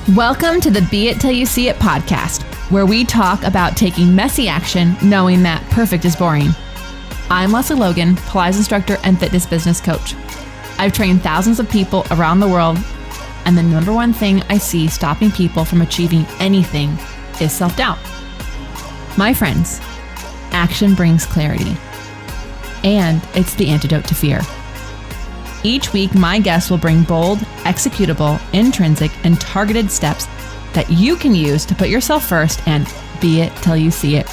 Welcome to the Be It Till You See It podcast, where we talk about taking messy action, knowing that perfect is boring. I'm Lesley Logan, Pilates instructor and fitness business coach. I've trained thousands of people around the world, and the number one thing I see stopping people from achieving anything is self-doubt. My friends, action brings clarity, and it's the antidote to fear. Each week, my guests will bring bold, executable, intrinsic, and targeted steps that you can use to put yourself first and be it till you see it.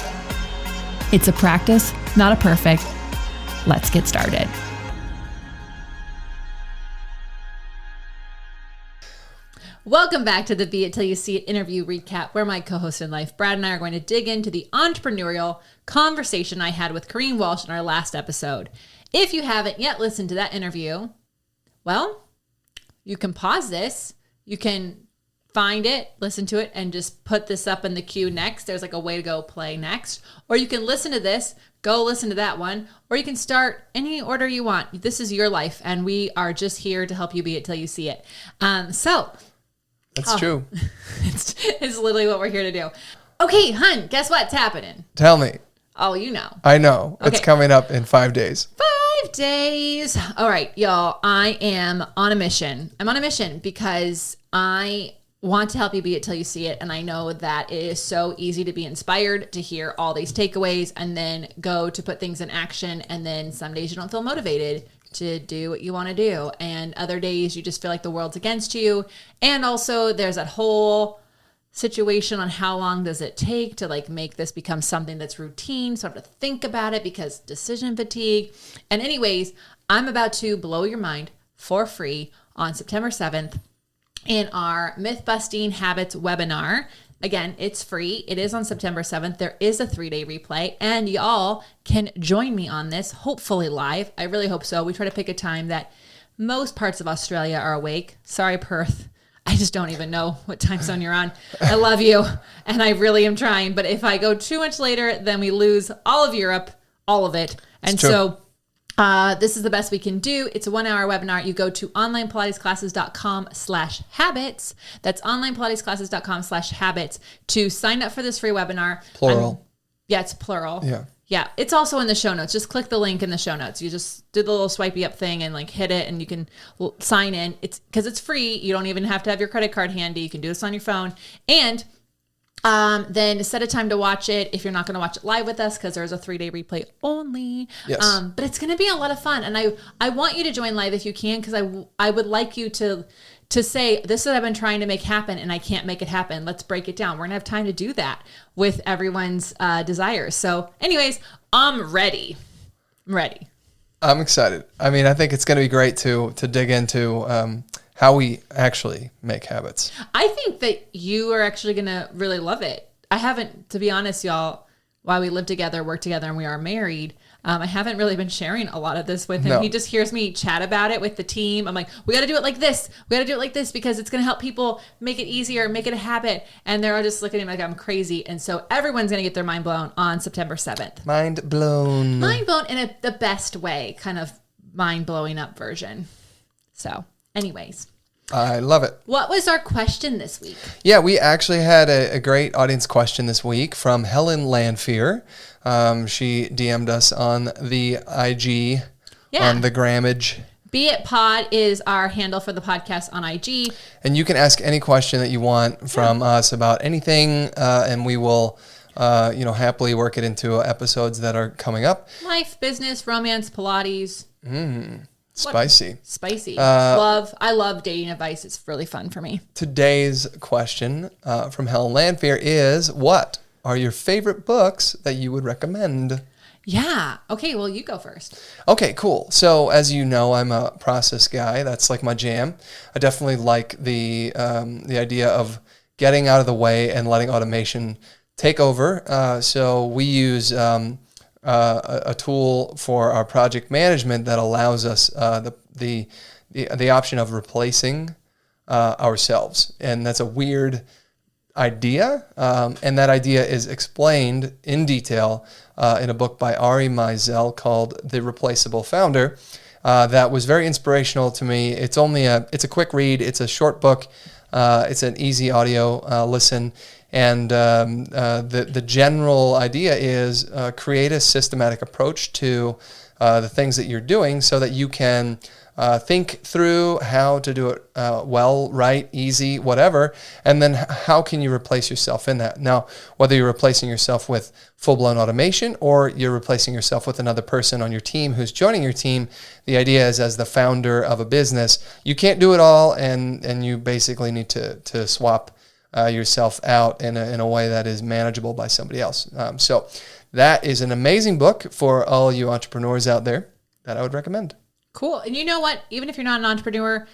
It's a practice, not a perfect. Let's get started. Welcome back to the Be It Till You See It interview recap, where my co-host in life, Brad, and I are going to dig into the entrepreneurial conversation I had with Kareen Walsh in our last episode. If you haven't yet listened to that interview, well, you can pause this. You can find it, listen to it, and just put this up in the queue next. There's like a way to go play next. Or you can listen to this, go listen to that one, or you can start any order you want. This is your life, and we are just here to help you be it till you see it. That's true. It's literally what we're here to do. Okay, hun, guess what's happening? Tell me. Oh, you know. I know. Okay. It's coming up in 5 days. 5 days. All right, y'all. I am on a mission. I'm on a mission because I want to help you be it till you see it. And I know that it is so easy to be inspired to hear all these takeaways and then go to put things in action. And then some days you don't feel motivated to do what you want to do. And other days you just feel like the world's against you. And also there's that whole situation on how long does it take to like make this become something that's routine. So I have to think about it because decision fatigue. And anyways, I'm about to blow your mind for free on September 7th in our Myth Busting Habits webinar. Again, it's free. It is on September 7th. There is a 3-day replay, and y'all can join me on this, hopefully live. I really hope so. We try to pick a time that most parts of Australia are awake. Sorry, Perth. I just don't even know what time zone you're on. I love you, and I really am trying. But if I go too much later, then we lose all of Europe, all of it. And so this is the best we can do. It's a 1-hour webinar. You go to onlinepilatesclasses.com/habits. That's onlinepilatesclasses.com/habits to sign up for this free webinar. Plural. Yeah, it's plural. Yeah. Yeah, it's also in the show notes. Just click the link in the show notes. You just do the little swipey up thing and like hit it, and you can sign in. It's because it's free. You don't even have to have your credit card handy. You can do this on your phone. And then set a time to watch it if you're not going to watch it live with us, because there's a 3-day replay only. Yes. But it's going to be a lot of fun. And I want you to join live if you can, because I would like you to say, this is what I've been trying to make happen and I can't make it happen. Let's break it down. We're going to have time to do that with everyone's desires. So anyways, I'm ready. I'm excited. I mean, I think it's going to be great to dig into how we actually make habits. I think that you are actually going to really love it. I haven't, to be honest, y'all, while we live together, work together, and we are married, I haven't really been sharing a lot of this with him. No. He just hears me chat about it with the team. I'm like, we got to do it like this. We got to do it like this because it's going to help people make it easier, make it a habit. And they're all just looking at me like I'm crazy. And so everyone's going to get their mind blown on September 7th. Mind blown in the best way, kind of mind blowing up version. So anyways. I love it. What was our question this week? Yeah, we actually had a great audience question this week from Helen Lanfear. She DM'd us on the IG, on the Grammage. Be It Pod is our handle for the podcast on IG. And you can ask any question that you want from us about anything, and we will happily work it into episodes that are coming up. Life, business, romance, Pilates. Spicy. I love dating advice. It's really fun for me. Today's question from Helen Lanfear is, what are your favorite books that you would recommend? Yeah. Okay, well, you go first. Okay, cool. So as you know, I'm a process guy. That's like my jam. I definitely like the idea of getting out of the way and letting automation take over. So we use a tool for our project management that allows us the option of replacing ourselves, and that's a weird idea, and that idea is explained in detail in a book by Ari Meisel called The Replaceable Founder. That was very inspirational to me. It's a quick read. It's a short book. It's an easy audio listen. And the general idea is create a systematic approach to the things that you're doing so that you can think through how to do it well, right, easy, whatever, and then how can you replace yourself in that. Now, whether you're replacing yourself with full-blown automation or you're replacing yourself with another person on your team who's joining your team, the idea is as the founder of a business, you can't do it all, and you basically need to swap yourself out in a way that is manageable by somebody else. So that is an amazing book for all you entrepreneurs out there that I would recommend. Cool. And you know what? Even if you're not an entrepreneur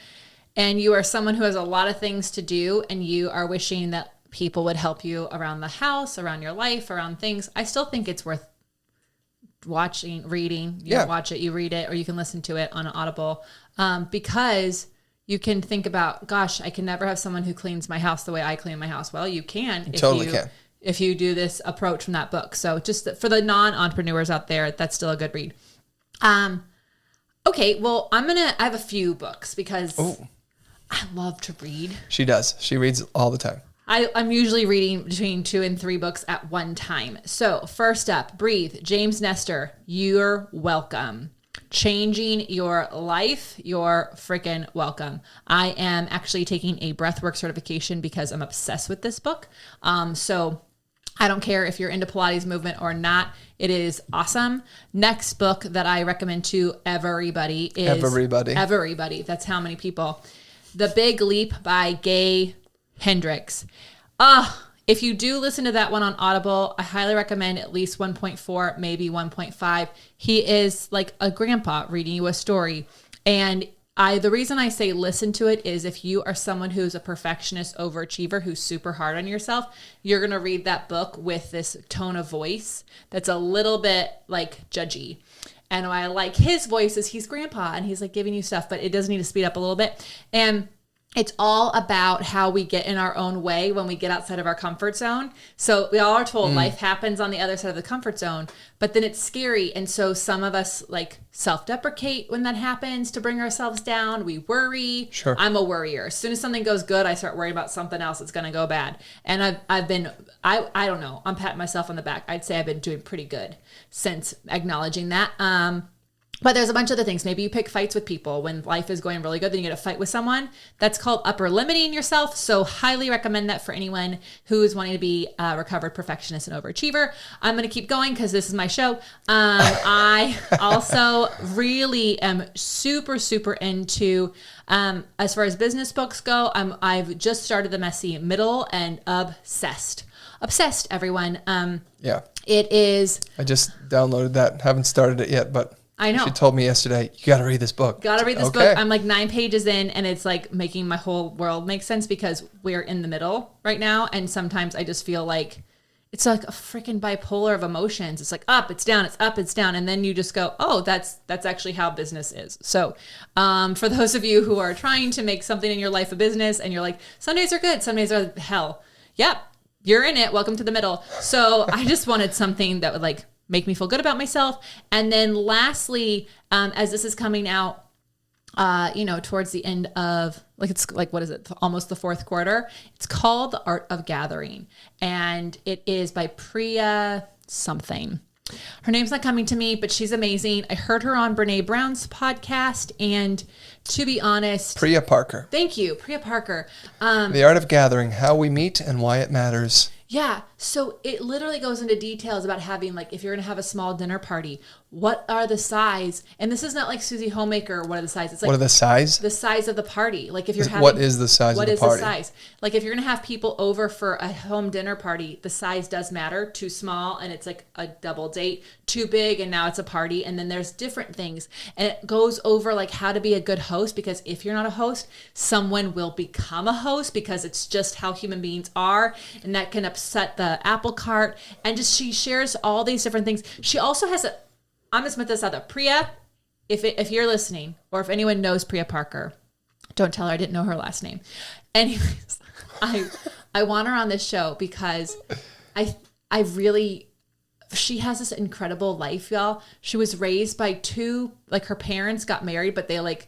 and you are someone who has a lot of things to do and you are wishing that people would help you around the house, around your life, around things, I still think it's worth watching, reading. You watch it, you read it, or you can listen to it on Audible because you can think about, gosh, I can never have someone who cleans my house the way I clean my house. Well, you can. If you do this approach from that book. So just for the non-entrepreneurs out there, that's still a good read. Okay, well, I have a few books because I love to read. She does. She reads all the time. I'm usually reading between 2 and 3 books at one time. So first up, Breathe, James Nestor, You're Welcome. Changing your life, you're freaking welcome. I am actually taking a breathwork certification because I'm obsessed with this book. So I don't care if you're into Pilates movement or not. It is awesome. Next book that I recommend to everybody is... Everybody. That's how many people. The Big Leap by Gay Hendricks. If you do listen to that one on Audible, I highly recommend at least 1.4, maybe 1.5. He is like a grandpa reading you a story. And the reason I say listen to it is if you are someone who's a perfectionist overachiever who's super hard on yourself, you're going to read that book with this tone of voice that's a little bit like judgy. And I like his voice is he's grandpa and he's like giving you stuff, but it does need to speed up a little bit. And it's all about how we get in our own way when we get outside of our comfort zone. So we all are told life happens on the other side of the comfort zone, but then it's scary. And so some of us like self-deprecate when that happens to bring ourselves down. We worry. Sure. I'm a worrier. As soon as something goes good, I start worrying about something else that's going to go bad. And I've been, I don't know, I'm patting myself on the back. I'd say I've been doing pretty good since acknowledging that. But there's a bunch of other things. Maybe you pick fights with people when life is going really good, then you get a fight with someone. That's called upper limiting yourself. So highly recommend that for anyone who is wanting to be a recovered perfectionist and overachiever. I'm going to keep going because this is my show. I also really am super, super into, as far as business books go, I've just started The Messy Middle and obsessed. Obsessed, everyone. Yeah. It is. I just downloaded that. Haven't started it yet, but I know. She told me yesterday, you got to read this book. Got to read this book. I'm like 9 pages in and it's like making my whole world make sense because we're in the middle right now. And sometimes I just feel like it's like a freaking bipolar of emotions. It's like up, it's down, it's up, it's down. And then you just go, oh, that's actually how business is. So for those of you who are trying to make something in your life a business and you're like, some days are good, some days are hell. Yep, you're in it. Welcome to the middle. So I just wanted something that would like make me feel good about myself. And then lastly, as this is coming out, towards the end of it's like, what is it? Almost the fourth quarter. It's called The Art of Gathering. And it is by Priya something. Her name's not coming to me, but she's amazing. I heard her on Brene Brown's podcast. And to be honest, Priya Parker. Thank you. Priya Parker. The Art of Gathering, how we meet and why it matters. Yeah. So it literally goes into details about having, like, if you're going to have a small dinner party, what are the size? And this is not like Susie Homemaker, what are the size? It's like, what are the size? The size of the party. Like if you're having, what is the size of the party? What is the size? Like if you're going to have people over for a home dinner party, the size does matter. Too small and it's like a double date. Too big and now it's a party. And then there's different things. And it goes over like how to be a good host, because if you're not a host, someone will become a host because it's just how human beings are. And that can upset the apple cart. And just she shares all these different things. She also has I'm going to put this out there. Priya, if you're listening, or if anyone knows Priya Parker, don't tell her I didn't know her last name. Anyways, I want her on this show because I really, she has this incredible life, y'all. She was raised by two, like her parents got married, but they like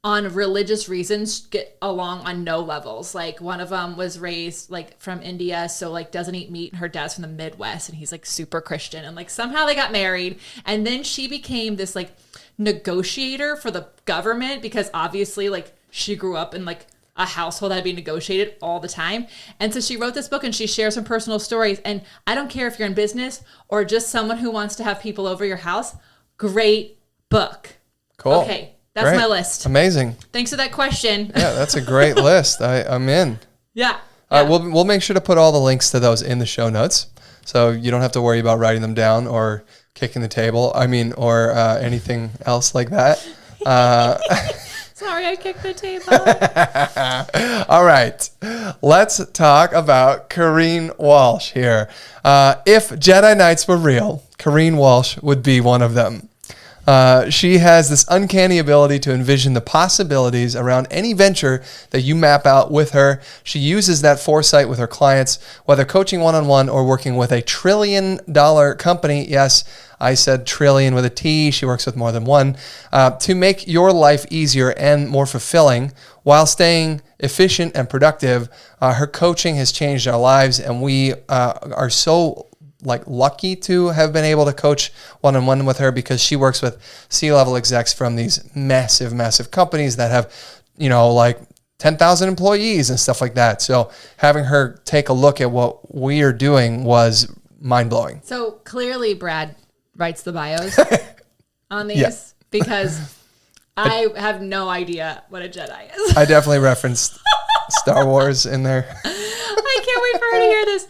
on religious reasons get along on no levels. Like one of them was raised like from India, so like doesn't eat meat. Her dad's from the Midwest and he's like super Christian, and like somehow they got married, and then she became this like negotiator for the government because obviously like she grew up in like a household that had been negotiated all the time. And so she wrote this book and she shares some personal stories. And I don't care if you're in business or just someone who wants to have people over your house. Great book. Cool. Okay. That's my list. Amazing. Thanks for that question. Yeah, that's a great list. I'm in. Yeah. All right, we'll make sure to put all the links to those in the show notes, so you don't have to worry about writing them down or kicking the table. Or anything else like that. Sorry, I kicked the table. All right, let's talk about Kareen Walsh here. If Jedi Knights were real, Kareen Walsh would be one of them. She has this uncanny ability to envision the possibilities around any venture that you map out with her. She uses that foresight with her clients, whether coaching one-on-one or working with $1 trillion company. Yes, I said trillion with a T. She works with more than one, to make your life easier and more fulfilling while staying efficient and productive. Her coaching has changed our lives, and we are so lucky to have been able to coach one-on-one with her, because she works with C-level execs from these massive, massive companies that have, 10,000 employees and stuff like that. So having her take a look at what we are doing was mind-blowing. So clearly Brad writes the bios on these because I have no idea what a Jedi is. I definitely referenced Star Wars in there. I can't wait for her to hear this.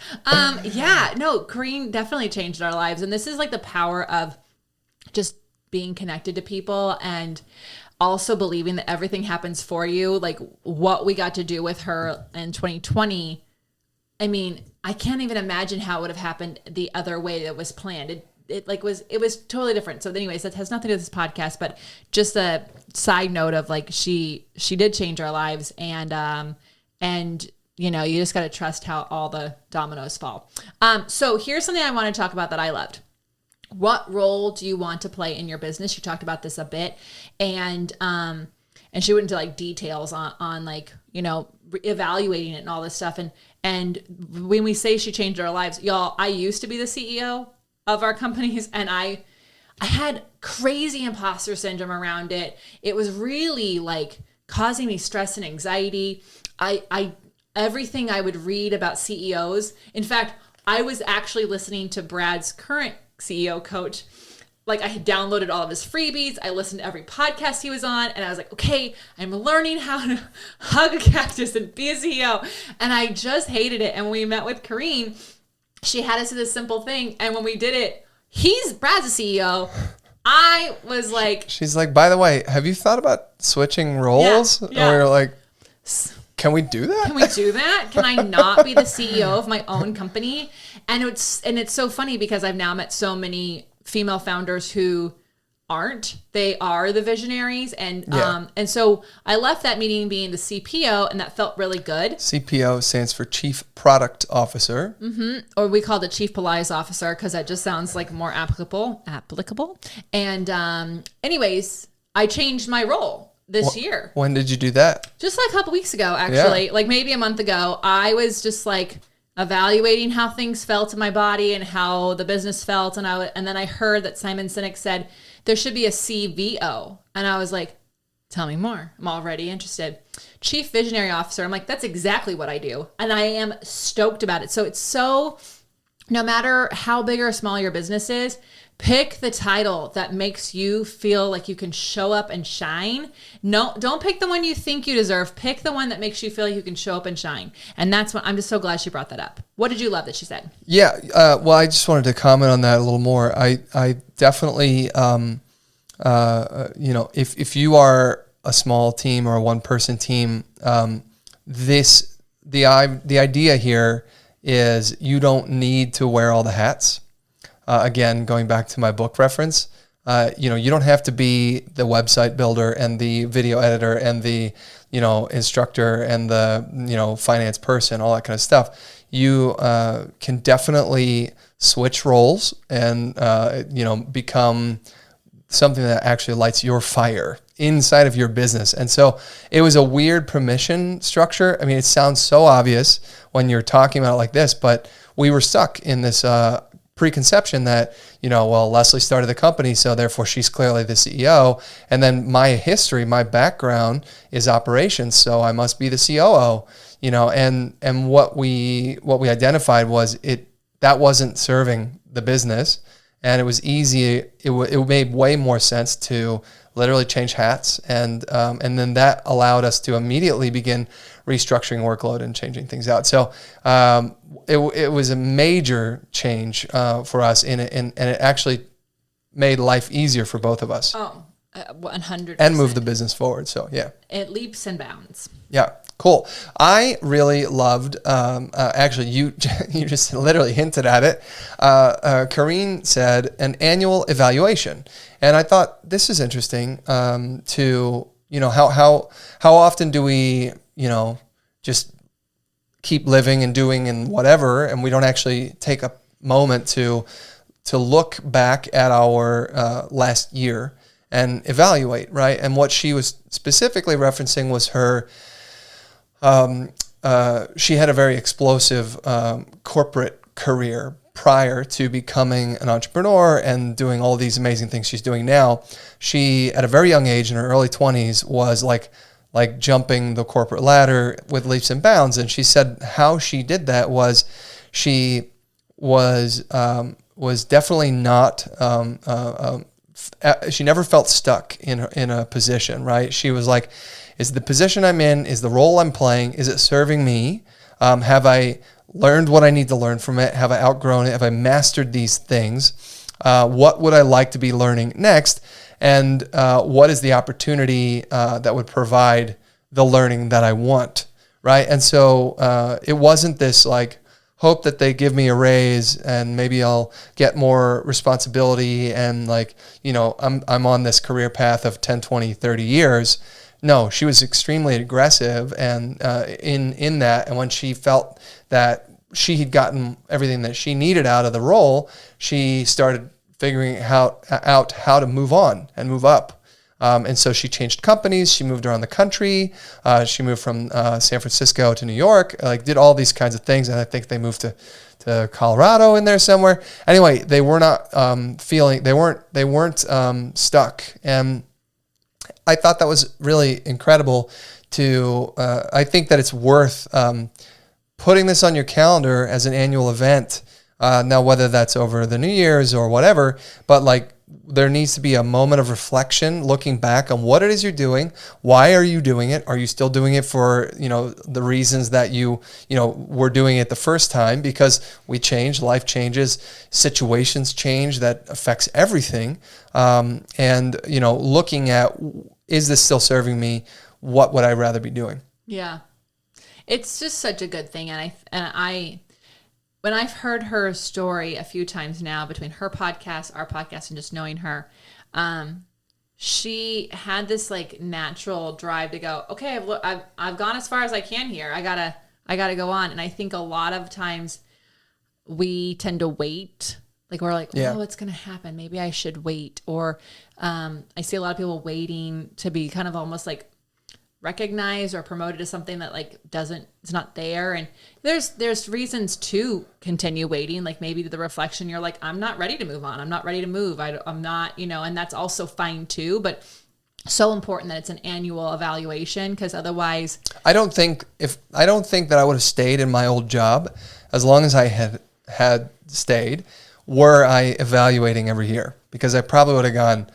Kareen definitely changed our lives. And this is like the power of just being connected to people and also believing that everything happens for you. Like what we got to do with her in 2020. I mean, I can't even imagine how it would have happened the other way that was planned. It was totally different. So anyways, that has nothing to do with this podcast, but just a side note of like, she did change our lives, and you just got to trust how all the dominoes fall. So here's something I want to talk about that I loved. What role do you want to play in your business? You talked about this a bit, and she went into like details on like, evaluating it and all this stuff. And when we say she changed our lives, y'all, I used to be the CEO of our companies, and I had crazy imposter syndrome around it. It was really like causing me stress and anxiety. Everything I would read about CEOs. In fact, I was actually listening to Brad's current CEO coach. Like I had downloaded all of his freebies. I listened to every podcast he was on, and I was like, okay, I'm learning how to hug a cactus and be a CEO. And I just hated it. And when we met with Kareen, she had us do this simple thing. And when we did it, Brad's a CEO. I was like, she's like, by the way, have you thought about switching roles? Yeah. Or like, can we do that? Can we do that? Can I not be the CEO of my own company? And it's so funny because I've now met so many female founders who aren't. They are the visionaries. And so I left that meeting being the CPO, and that felt really good. CPO stands for Chief Product Officer. Mm-hmm. Or we call it Chief Police Officer because that just sounds like more applicable. And anyways, I changed my role this year. When did you do that? Just like a couple weeks ago, actually. Like maybe a month ago. I was just like evaluating how things felt in my body and how the business felt. And then I heard that Simon Sinek said there should be a CVO. And I was like, tell me more. I'm already interested. Chief Visionary Officer. I'm like, that's exactly what I do. And I am stoked about it. So it's so, no matter how big or small your business is, pick the title that makes you feel like you can show up and shine. No, don't pick the one you think you deserve. Pick the one that makes you feel like you can show up and shine. And that's what I'm just so glad she brought that up. What did you love that she said? Yeah. Well, I just wanted to comment on that a little more. I definitely, if you are a small team or a one-person team, the idea here is you don't need to wear all the hats. Again, going back to my book reference, you don't have to be the website builder and the video editor and the, instructor and the, finance person, all that kind of stuff. You can definitely switch roles and, become something that actually lights your fire inside of your business. And so it was a weird permission structure. I mean, it sounds so obvious when you're talking about it like this, but we were stuck in this preconception that, well, Lesley started the company, so therefore she's clearly the CEO. And then my history, my background is operations, so I must be the COO, and what we identified was that wasn't serving the business. And it was easy. It made way more sense to literally change hats, and then that allowed us to immediately begin restructuring workload and changing things out. So it was a major change for us, and it actually made life easier for both of us. 100%. And move the business forward. So yeah, it leaps and bounds. Yeah. Cool. I really loved, actually, you just literally hinted at it. Kareen said an annual evaluation. And I thought this is interesting to, how often do we, just keep living and doing and whatever, and we don't actually take a moment to look back at our last year and evaluate, right? And what she was specifically referencing was her she had a very explosive corporate career prior to becoming an entrepreneur and doing all these amazing things she's doing now. She, at a very young age, in her early 20s, was like jumping the corporate ladder with leaps and bounds. And she said how she did that was she was definitely not. She never felt stuck in a position, right? She was like, is the position I'm in, is the role I'm playing, is it serving me? Have I learned what I need to learn from it? Have I outgrown it? Have I mastered these things? What would I like to be learning next? And what is the opportunity that would provide the learning that I want, right? And so it wasn't this like, hope that they give me a raise and maybe I'll get more responsibility and I'm on this career path of 10, 20, 30 years. No, she was extremely aggressive and in that. And when she felt that she had gotten everything that she needed out of the role, she started figuring out how to move on and move up. And so she changed companies. She moved around the country. She moved from San Francisco to New York, did all these kinds of things. And I think they moved to Colorado in there somewhere. Anyway, they were not they weren't stuck. And I thought that was really incredible I think that it's worth putting this on your calendar as an annual event. Now, whether that's over the New Year's or whatever, but there needs to be a moment of reflection, looking back on what it is you're doing. Why are you doing it? Are you still doing it for, the reasons that you were doing it the first time? Because we change, life changes, situations change, that affects everything. And looking at, is this still serving me? What would I rather be doing? Yeah. It's just such a good thing. And I when I've heard her story a few times now, between her podcast, our podcast, and just knowing her, she had this natural drive to go, okay, I've gone as far as I can here. I gotta go on. And I think a lot of times we tend to wait. We're like, oh, what's going to happen? Maybe I should wait. Or I see a lot of people waiting to be kind of almost recognized or promoted to something that it's not there. And there's reasons to continue waiting. Maybe the reflection, you're like, I'm not ready to move on. I'm not ready to move. I'm not, and that's also fine too. But so important that it's an annual evaluation, because otherwise, I don't think that I would have stayed in my old job as long as I had stayed, were I evaluating every year, because I probably would have gone,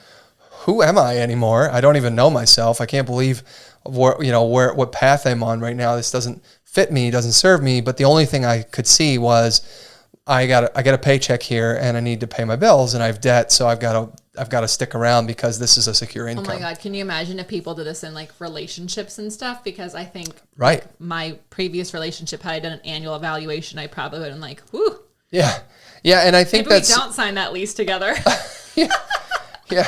who am I anymore? I don't even know myself. I can't believe what path I'm on right now. This doesn't fit me, doesn't serve me. But the only thing I could see was I got a paycheck here and I need to pay my bills and I have debt, so I've got to stick around because this is a secure income. Oh my God, can you imagine if people did this in relationships and stuff? Because I think my previous relationship, had I done an annual evaluation, I probably would have been whew. Yeah, and I think maybe we don't sign that lease together. yeah.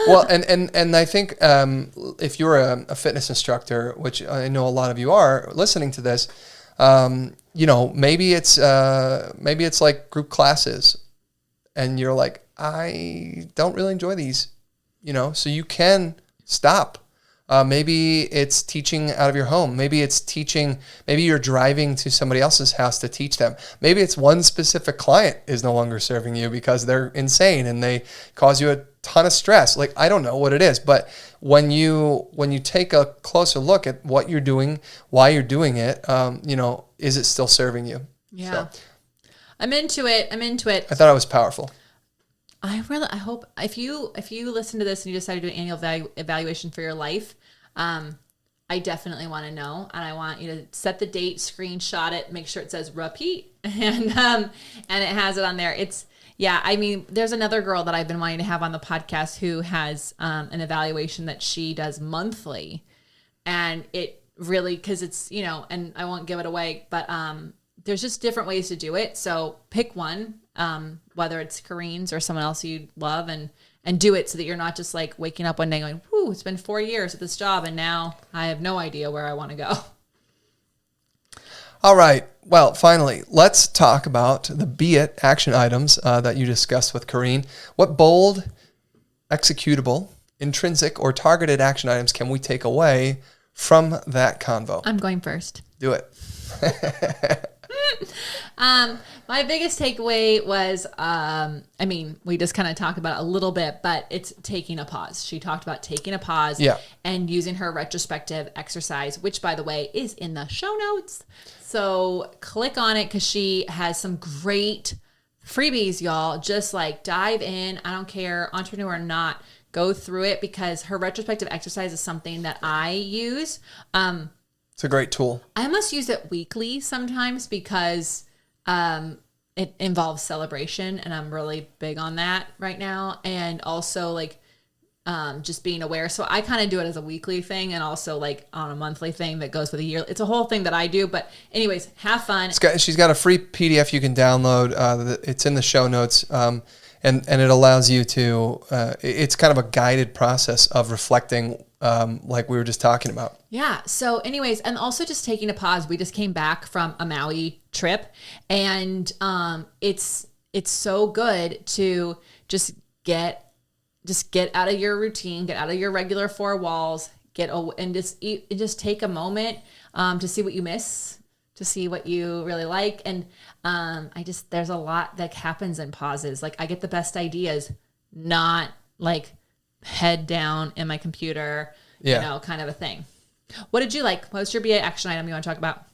Well, and I think if you're a fitness instructor, which I know a lot of you are listening to this, maybe it's like group classes, and you're like, I don't really enjoy these, so you can stop. Maybe it's teaching out of your home. Maybe it's teaching, maybe you're driving to somebody else's house to teach them. Maybe it's one specific client is no longer serving you because they're insane and they cause you a ton of stress. Like, I don't know what it is, but when you take a closer look at what you're doing, why you're doing it, is it still serving you? Yeah. So, I'm into it. I thought it was powerful. I hope if you listen to this and you decide to do an annual evaluation for your life, I definitely want to know, and I want you to set the date, screenshot it, make sure it says repeat, and it has it on there. I mean, there's another girl that I've been wanting to have on the podcast who has an evaluation that she does monthly, and it really, because it's, and I won't give it away, but there's just different ways to do it. So pick one, whether it's Kareen's or someone else you love, and do it so that you're not just like waking up one day going, whoo, it's been 4 years at this job and now I have no idea where I want to go. All right. Well, finally, let's talk about the beit action items that you discussed with Kareen. What bold, executable, intrinsic, or targeted action items can we take away from that convo? I'm going first. Do it. My biggest takeaway was, we just kind of talked about it a little bit, but it's taking a pause. She talked about taking a pause and using her retrospective exercise, which, by the way, is in the show notes. So click on it because she has some great freebies, y'all. Just like dive in. I don't care, entrepreneur or not, go through it because her retrospective exercise is something that I use. It's a great tool. I almost use it weekly sometimes because it involves celebration, and I'm really big on that right now. And also just being aware. So I kind of do it as a weekly thing and also like on a monthly thing that goes with a year. It's a whole thing that I do. But anyways, have fun. She's got a free PDF you can download. It's in the show notes. And it allows you to, it's kind of a guided process of reflecting like we were just talking about. Yeah. So anyways, and also just taking a pause. We just came back from a Maui trip, and it's so good to just get out of your routine, get out of your regular four walls, and just take a moment to see what you miss, to see what you really like. And there's a lot that happens in pauses. Like I get the best ideas, not like head down in my computer, kind of a thing. What did you like? What was your BA action item you want to talk about?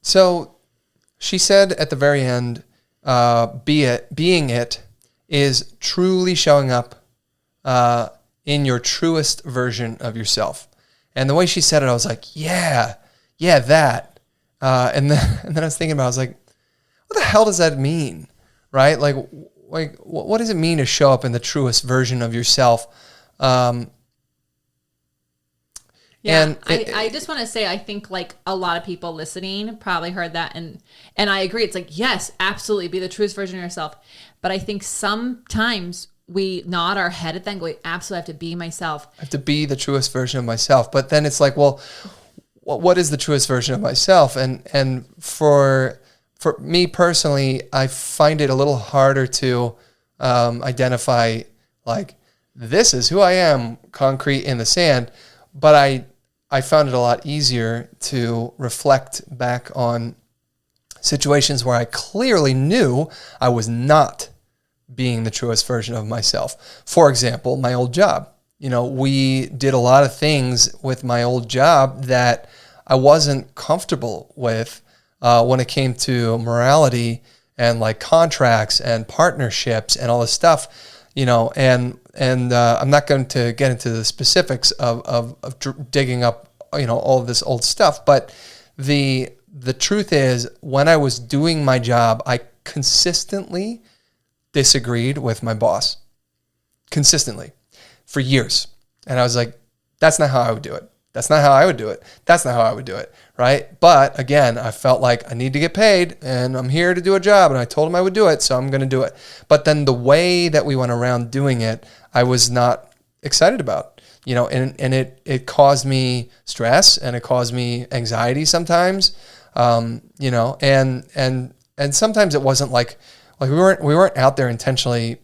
So she said at the very end, being it is truly showing up in your truest version of yourself. And the way she said it, I was like, yeah, that. And then I was thinking about it, I was like, what the hell does that mean? Right? Like what does it mean to show up in the truest version of yourself? I just want to say, I think like a lot of people listening probably heard that. And I agree. It's like, yes, absolutely. Be the truest version of yourself. But I think sometimes we nod our head at that and go, absolutely have to be myself. I have to be the truest version of myself. But then it's like, well, what is the truest version of myself? And for me personally, I find it a little harder to identify like, this is who I am, concrete in the sand. But I found it a lot easier to reflect back on situations where I clearly knew I was not being the truest version of myself. For example, my old job. We did a lot of things with my old job that I wasn't comfortable with when it came to morality and like contracts and partnerships and all this stuff, and I'm not going to get into the specifics of digging up, all of this old stuff, but the truth is, when I was doing my job, I consistently disagreed with my boss. Consistently. For years. And I was like, that's not how I would do it. That's not how I would do it. That's not how I would do it. Right? But again, I felt like I need to get paid and I'm here to do a job, and I told him I would do it, so I'm going to do it. But then the way that we went around doing it, I was not excited about. And it caused me stress and it caused me anxiety sometimes. And sometimes it wasn't like we weren't out there intentionally,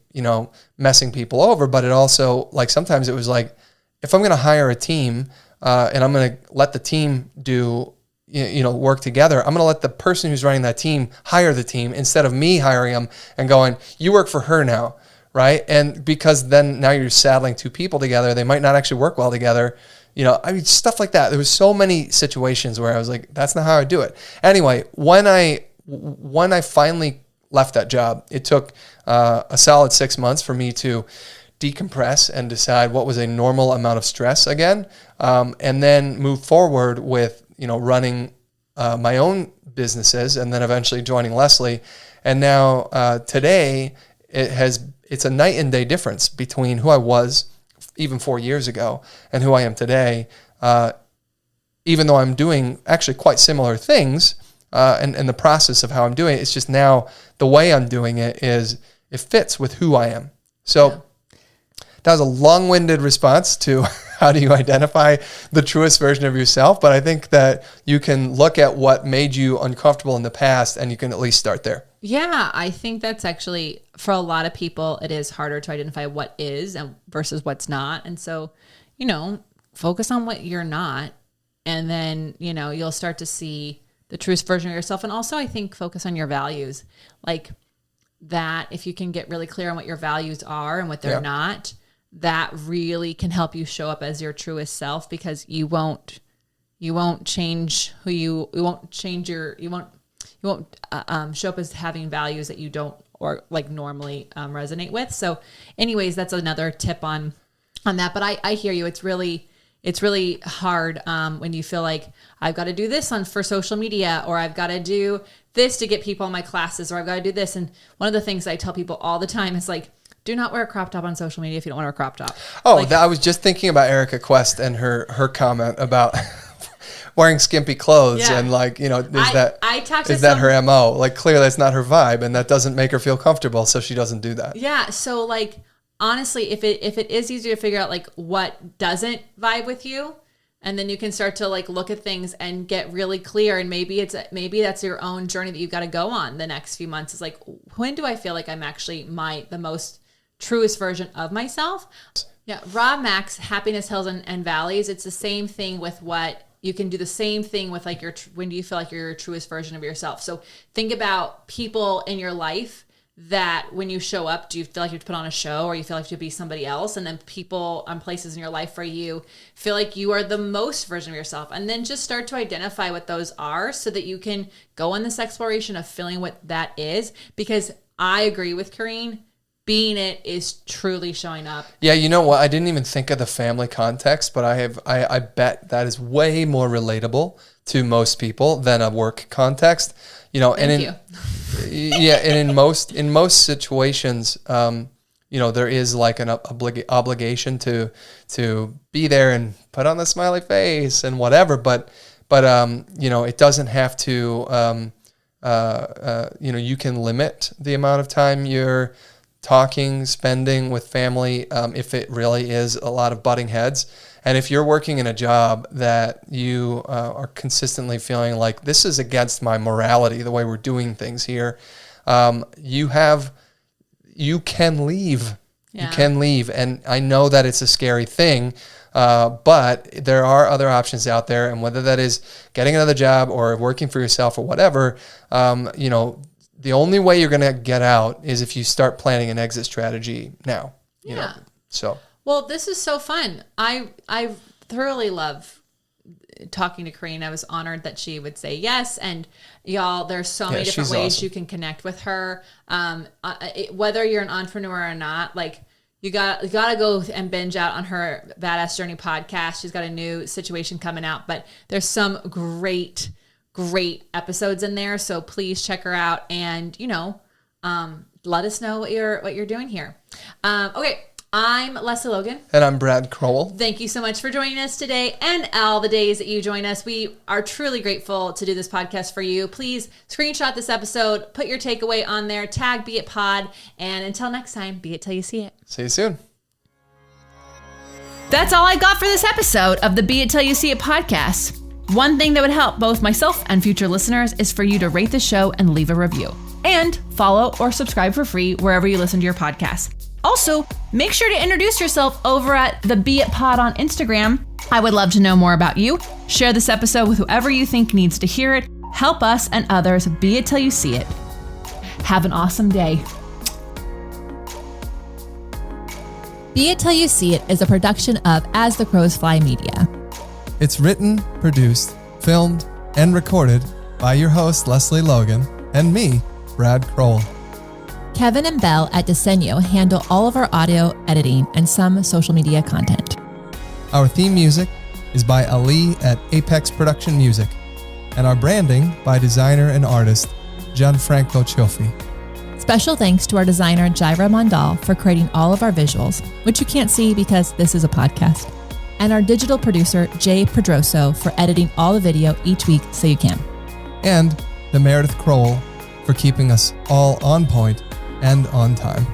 messing people over, but it also, like, sometimes it was like, if I'm going to hire a team and I'm going to let the team do, work together, I'm going to let the person who's running that team hire the team instead of me hiring them and going, you work for her now, right? And because then now you're saddling two people together, they might not actually work well together. Stuff like that. There was so many situations where I was like, that's not how I do it. Anyway, when I finally left that job, it took a solid 6 months for me to decompress and decide what was a normal amount of stress again, and then move forward with running my own businesses, and then eventually joining Lesley. And now today it's a night and day difference between who I was even 4 years ago and who I am today, even though I'm doing actually quite similar things, and the process of how I'm doing it. It's just now the way I'm doing it fits with who I am. So that was a long-winded response to how do you identify the truest version of yourself. But I think that you can look at what made you uncomfortable in the past and you can at least start there. Yeah, I think that's actually, for a lot of people, it is harder to identify what is and versus what's not. And so, focus on what you're not. And then, you'll start to see the truest version of yourself. And also, I think, focus on your values. Like that, if you can get really clear on what your values are and what they're not, that really can help you show up as your truest self, because you won't change who you won't show up as having values that you don't or like normally resonate with. So anyways, that's another tip on that. But I hear you. It's really hard when you feel like I've got to do this for social media, or I've got to do this to get people in my classes, or I've got to do this. And one of the things I tell people all the time is like, do not wear a crop top on social media if you don't want to wear a crop top. Oh, I was just thinking about Erica Quest and her comment about wearing skimpy clothes, and is that her MO? Like, clearly that's not her vibe, and that doesn't make her feel comfortable, so she doesn't do that. Yeah. So like, honestly, if it is easy to figure out like what doesn't vibe with you, and then you can start to like look at things and get really clear, and maybe that's your own journey that you've got to go on the next few months. Is like, when do I feel like I'm actually the most truest version of myself? Yeah. Rob Max, Happiness Hills and Valleys. It's the same thing with what you can do, the same thing with like when do you feel like you're your truest version of yourself? So think about people in your life that when you show up, do you feel like you have to put on a show, or you feel like you have to be somebody else? And then people on places in your life where you feel like you are the most version of yourself. And then just start to identify what those are so that you can go on this exploration of feeling what that is. Because I agree with Kareen, being it is truly showing up. Yeah, you know what? I didn't even think of the family context, but I bet that is way more relatable to most people than a work context. Thank you. Yeah, and in most situations, there is like an obligation to be there and put on the smiley face and whatever. But it doesn't have to. You can limit the amount of time you're spending with family, if it really is a lot of butting heads. And if you're working in a job that you are consistently feeling like this is against my morality, the way we're doing things here, you can leave. Yeah. You can leave. And I know that it's a scary thing, but there are other options out there. And whether that is getting another job or working for yourself or whatever, the only way you're going to get out is if you start planning an exit strategy now. Well, this is so fun. I thoroughly love talking to Kareen. I was honored that she would say yes. And y'all, there's so many different ways you can connect with her. Whether you're an entrepreneur or not, like you got to go and binge out on her Badass Journey podcast. She's got a new situation coming out, but there's some great episodes in there. So please check her out and, let us know what you're doing here. Okay. I'm Lesley Logan. And I'm Brad Crowell. Thank you so much for joining us today and all the days that you join us. We are truly grateful to do this podcast for you. Please screenshot this episode, put your takeaway on there, tag Be It Pod, and until next time, be it till you see it. See you soon. That's all I got for this episode of the Be It Till You See It podcast. One thing that would help both myself and future listeners is for you to rate the show and leave a review. And follow or subscribe for free wherever you listen to your podcast. Also, make sure to introduce yourself over at the Beit Pod on Instagram. I would love to know more about you. Share this episode with whoever you think needs to hear it. Help us and others be it till you see it. Have an awesome day. Be It Till You See It is a production of As the Crows Fly Media. It's written, produced, filmed, and recorded by your host, Lesley Logan, and me, Brad Crowell. Kevin and Belle at Desenio handle all of our audio editing and some social media content. Our theme music is by Ali at Apex Production Music, and our branding by designer and artist Gianfranco Cioffi. Special thanks to our designer Jaira Mondal for creating all of our visuals, which you can't see because this is a podcast, and our digital producer Jay Pedroso for editing all the video each week so you can. And the Meredith Crowell for keeping us all on point and on time.